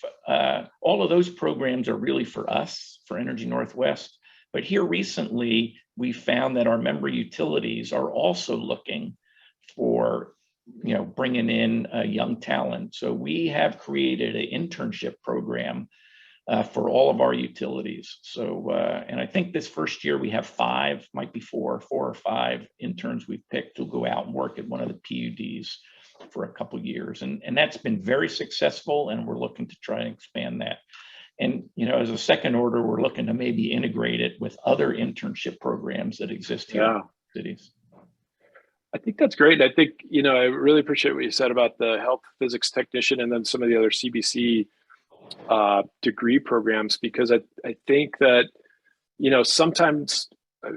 all of those programs are really for us, for Energy Northwest. But here recently, we found that our member utilities are also looking for, bringing in young talent. So we have created an internship program for all of our utilities. So, and I think this first year we have 5, might be 4 or 5 interns we've picked to go out and work at one of the PUDs for a couple of years. And that's been very successful, and we're looking to try and expand that. And, as a second order, we're looking to maybe integrate it with other internship programs that exist here in cities. I think that's great. I think, I really appreciate what you said about the health physics technician and then some of the other CBC degree programs, because I think that, sometimes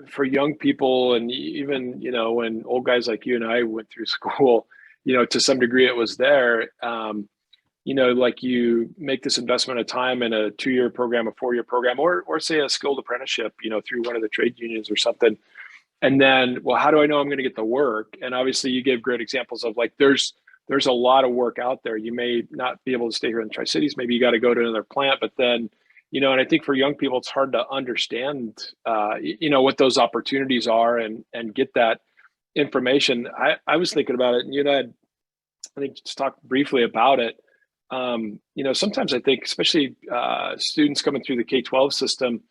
for young people, and even, when old guys like you and I went through school, to some degree it was there, like you make this investment of time in a 2-year program, a 4-year program, or say a skilled apprenticeship, through one of the trade unions or something. And then, well, how do I know I'm going to get the work? And obviously you gave great examples of like, there's a lot of work out there. You may not be able to stay here in the Tri-Cities. Maybe you got to go to another plant, but then, and I think for young people, it's hard to understand, what those opportunities are and get that information. I was thinking about it, and I think just talk briefly about it. Sometimes I think, especially students coming through the K-12 system,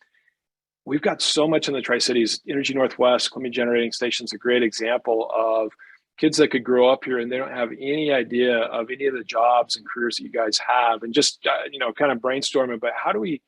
we've got so much in the Tri-Cities. Energy Northwest, Columbia Generating Station is a great example of kids that could grow up here and they don't have any idea of any of the jobs and careers that you guys have, and just kind of brainstorming. But how do we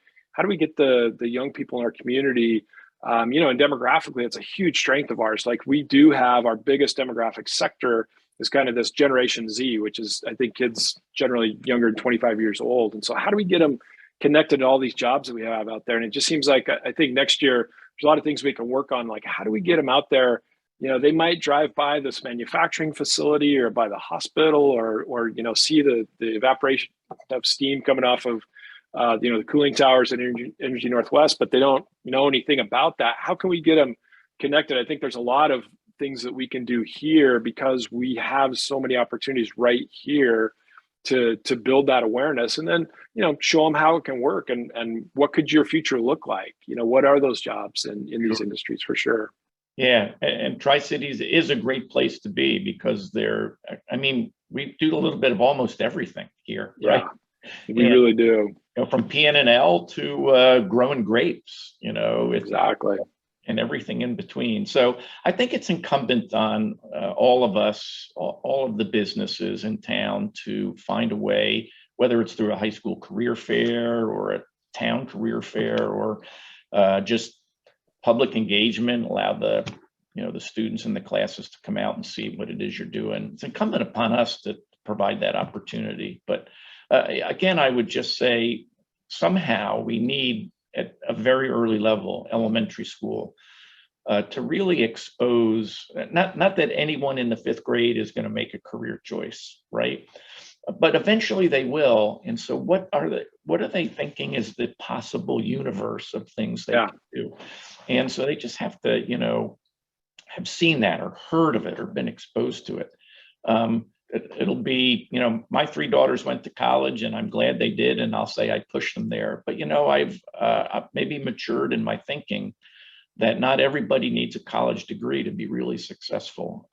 get the young people in our community? And demographically, it's a huge strength of ours. Like, we do have our biggest demographic sector is kind of this Generation Z, which is, I think, kids generally younger than 25 years old. And so how do we get them connected to all these jobs that we have out there? And it just seems like, I think next year, there's a lot of things we can work on. Like, how do we get them out there? They might drive by this manufacturing facility or by the hospital, or see the evaporation of steam coming off of, the cooling towers at Energy Northwest, but they don't know anything about that. How can we get them connected? I think there's a lot of things that we can do here because we have so many opportunities right here to build that awareness, and then, show them how it can work and what could your future look like? What are those jobs in these industries, for sure. Yeah, and Tri-Cities is a great place to be because we do a little bit of almost everything here, right? We really do. From PNNL to growing grapes, exactly, and everything in between. So I think it's incumbent on all of us, all of the businesses in town, to find a way, whether it's through a high school career fair or a town career fair, or just public engagement, allow the students in the classes to come out and see what it is you're doing. It's incumbent upon us to provide that opportunity. But again, I would just say somehow we need, at a very early level, elementary school, to really expose, not that anyone in the 5th grade is going to make a career choice, right? But eventually they will. And so what are they thinking is the possible universe of things they can do? And so they just have to, have seen that or heard of it or been exposed to it. It'll be, my 3 daughters went to college, and I'm glad they did. And I'll say I pushed them there. But, I've maybe matured in my thinking that not everybody needs a college degree to be really successful.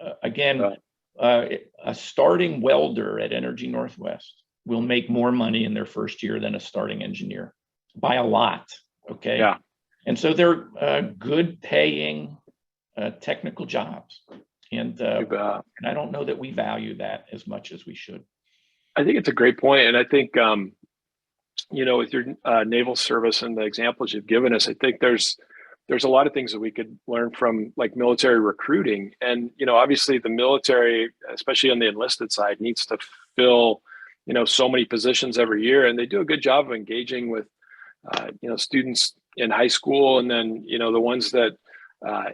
A starting welder at Energy Northwest will make more money in their first year than a starting engineer by a lot. Okay. Yeah. And so they're good paying technical jobs. And I don't know that we value that as much as we should. I think it's a great point, and I think with your naval service and the examples you've given us, I think there's a lot of things that we could learn from, like military recruiting. And obviously the military, especially on the enlisted side, needs to fill so many positions every year, and they do a good job of engaging with students in high school, and then the ones that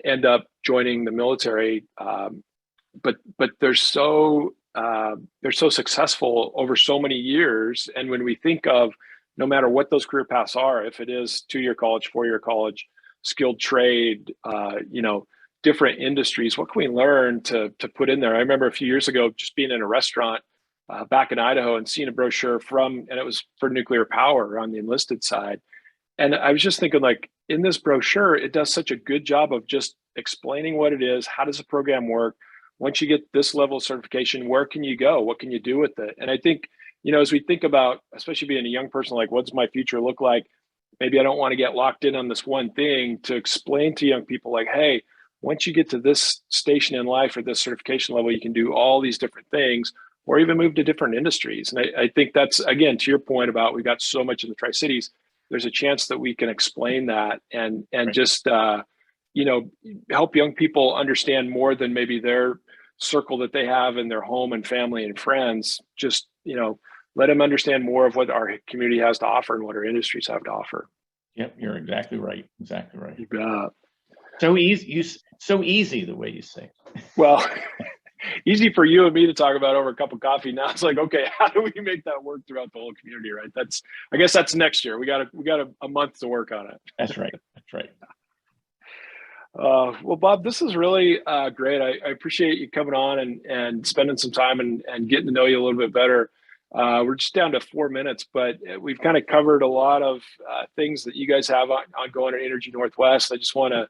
end up joining the military. But they're so successful over so many years. And when we think of, no matter what those career paths are, if it is 2-year college, 4-year college, skilled trade, different industries, what can we learn to put in there? I remember a few years ago just being in a restaurant back in Idaho and seeing a brochure and it was for nuclear power on the enlisted side. And I was just thinking, like, in this brochure, it does such a good job of just explaining what it is. How does the program work? Once you get this level of certification, where can you go? What can you do with it? And I think, as we think about, especially being a young person, like, what's my future look like? Maybe I don't want to get locked in on this one thing. To explain to young people, like, hey, once you get to this station in life or this certification level, you can do all these different things, or even move to different industries. And I think that's, again, to your point about, we got so much in the Tri-Cities, there's a chance that we can explain that and Right. just, help young people understand more than maybe their circle that they have in their home and family and friends. Just, let them understand more of what our community has to offer and what our industries have to offer. Yep, you're exactly right. Exactly right. You bet. So easy, so easy the way you say it. Well, easy for you and me to talk about over a cup of coffee. Now it's like, okay, how do we make that work throughout the whole community, right? I guess that's next year. We got a month to work on it. That's right. That's right. Well, Bob, this is really great. I appreciate you coming on and spending some time and getting to know you a little bit better. We're just down to 4 minutes, but we've kind of covered a lot of things that you guys have ongoing at Energy Northwest. I just want to,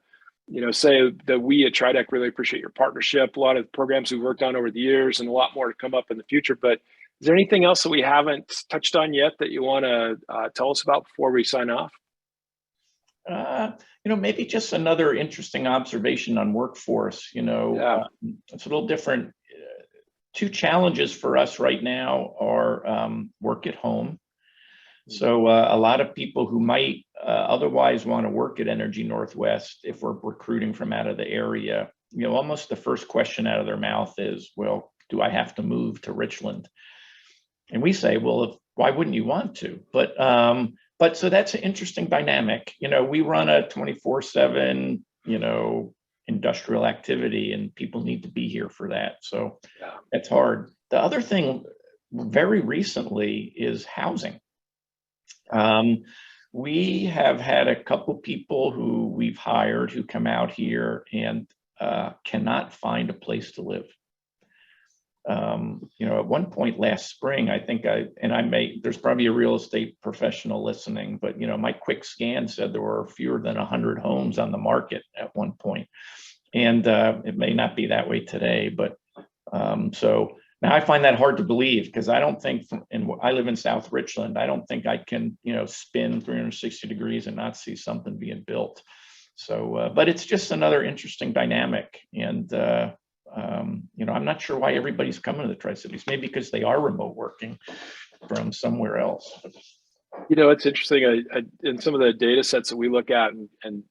say that we at TriDeck really appreciate your partnership, a lot of programs we've worked on over the years, and a lot more to come up in the future. But is there anything else that we haven't touched on yet that you want to tell us about before we sign off? Maybe just another interesting observation on workforce. It's a little different. Two challenges for us right now are work at home. So a lot of people who might otherwise want to work at Energy Northwest, if we're recruiting from out of the area, almost the first question out of their mouth is, well, do I have to move to Richland? And we say, well, why wouldn't you want to? But so that's an interesting dynamic. We run a 24/7, industrial activity, and people need to be here for that. So It's hard. The other thing very recently is housing. We have had a couple people who we've hired who come out here and cannot find a place to live. At one point last spring, I think there's probably a real estate professional listening, but my quick scan said there were fewer than 100 homes on the market at one point. And it may not be that way today, but so now I find that hard to believe, because I don't think, I live in South Richland, I don't think I can, spin 360 degrees and not see something being built. So, but it's just another interesting dynamic. And, I'm not sure why everybody's coming to the Tri-Cities, maybe because they are remote working from somewhere else. It's interesting. In some of the data sets that we look at and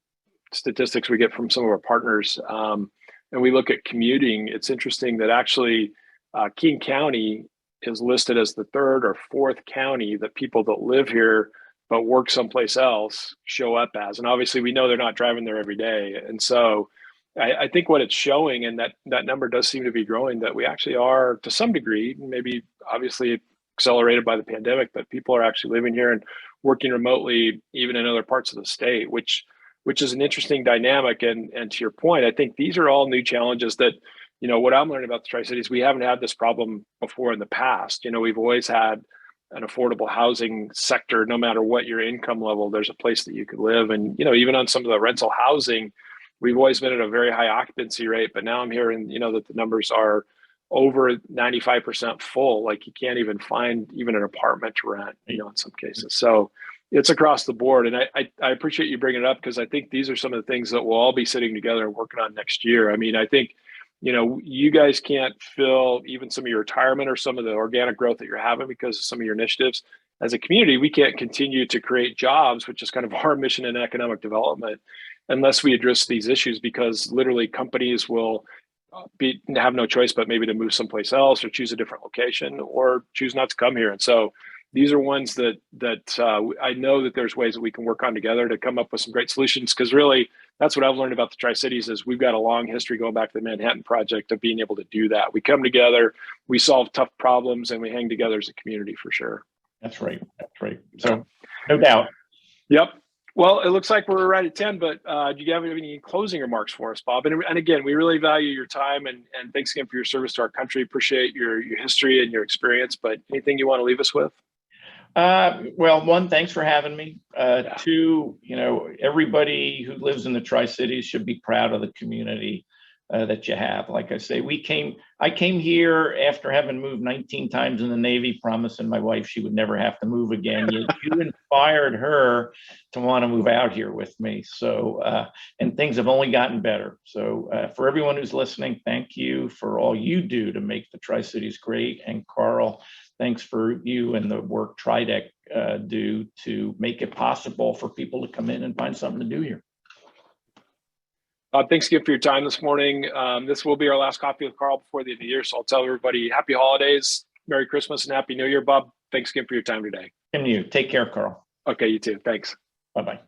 statistics we get from some of our partners, and we look at commuting, it's interesting that actually King County is listed as the 3rd or 4th county that people that live here but work someplace else show up as. And obviously we know they're not driving there every day. And so I think what it's showing, and that number does seem to be growing, that we actually are, to some degree, maybe obviously accelerated by the pandemic, but people are actually living here and working remotely, even in other parts of the state, which is an interesting dynamic. And to your point, I think these are all new challenges that, what I'm learning about the Tri-Cities, we haven't had this problem before in the past. We've always had an affordable housing sector. No matter what your income level, there's a place that you could live. And, even on some of the rental housing, we've always been at a very high occupancy rate, but now I'm hearing, that the numbers are over 95% full. Like, you can't even find even an apartment to rent, in some cases. So it's across the board. And I appreciate you bringing it up, because I think these are some of the things that we'll all be sitting together and working on next year. I mean, I think, you guys can't fill even some of your retirement or some of the organic growth that you're having because of some of your initiatives. As a community, we can't continue to create jobs, which is kind of our mission in economic development, unless we address these issues, because literally companies will have no choice but maybe to move someplace else or choose a different location or choose not to come here. And so these are ones that I know that there's ways that we can work on together to come up with some great solutions, because really that's what I've learned about the Tri-Cities is we've got a long history going back to the Manhattan Project of being able to do that. We come together, we solve tough problems, and we hang together as a community for sure. That's right. That's right. So no doubt. Yep. Well, it looks like we're right at 10, but do you have any closing remarks for us, Bob? And again, we really value your time and thanks again for your service to our country. Appreciate your history and your experience, but anything you want to leave us with? Well, one, thanks for having me. Two, everybody who lives in the Tri-Cities should be proud of the community that you have. Like I say, I came here after having moved 19 times in the Navy, promising my wife she would never have to move again. You inspired her to want to move out here with me. So, and things have only gotten better. So for everyone who's listening, thank you for all you do to make the Tri-Cities great. And Karl, thanks for you and the work TriDeck do to make it possible for people to come in and find something to do here. Thanks again for your time this morning. This will be our last coffee with Karl before the end of the year. So I'll tell everybody happy holidays, Merry Christmas, and Happy New Year, Bob. Thanks again for your time today. And you take care, Karl. Okay, you too. Thanks. Bye-bye.